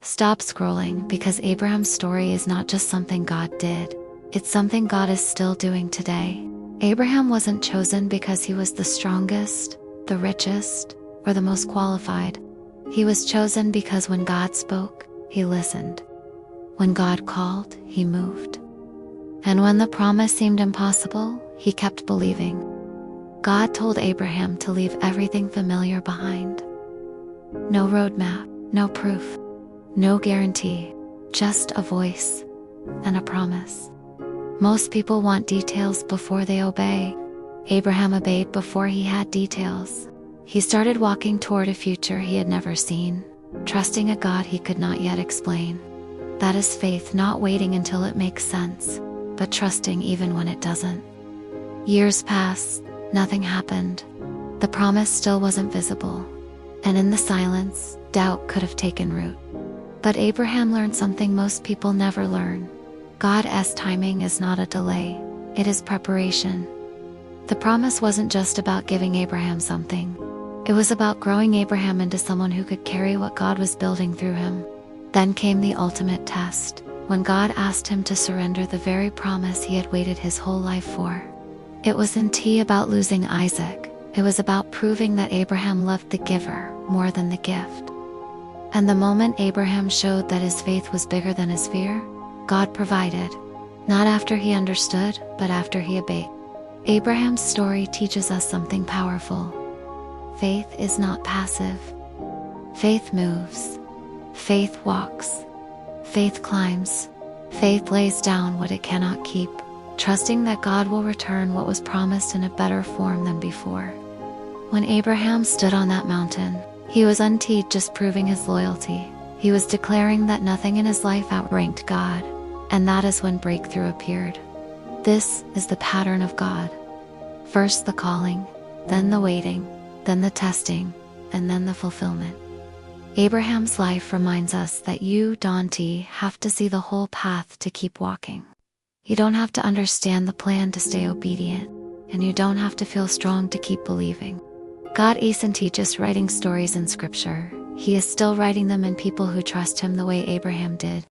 Stop scrolling, because Abraham's story is not just something God did, it's something God is still doing today. Abraham wasn't chosen because he was the strongest, the richest, or the most qualified. He was chosen because when God spoke, he listened. When God called, he moved. And when the promise seemed impossible, he kept believing. God told Abraham to leave everything familiar behind. No roadmap, no proof, no guarantee, just a voice and a promise. Most people want details before they obey. Abraham obeyed before he had details. He started walking toward a future he had never seen, trusting a God he could not yet explain. That is faith, not waiting until it makes sense, but trusting even when it doesn't. Years passed, nothing happened. The promise still wasn't visible, and in the silence, doubt could have taken root. But Abraham learned something most people never learn. God's timing is not a delay, it is preparation. The promise wasn't just about giving Abraham something. It was about growing Abraham into someone who could carry what God was building through him. Then came the ultimate test, when God asked him to surrender the very promise he had waited his whole life for. It wasn't about losing Isaac, it was about proving that Abraham loved the giver more than the gift. And the moment Abraham showed that his faith was bigger than his fear, God provided, not after he understood, but after he obeyed. Abraham's story teaches us something powerful. Faith is not passive. Faith moves. Faith walks. Faith climbs. Faith lays down what it cannot keep, trusting that God will return what was promised in a better form than before. When Abraham stood on that mountain, he was just proving his loyalty. He was declaring that nothing in his life outranked God, and that is when breakthrough appeared. This is the pattern of God. First the calling, then the waiting, then the testing, and then the fulfillment. Abraham's life reminds us that you don't have to see the whole path to keep walking. You don't have to understand the plan to stay obedient, and you don't have to feel strong to keep believing. God isn't just writing stories in scripture, he is still writing them in people who trust him the way Abraham did.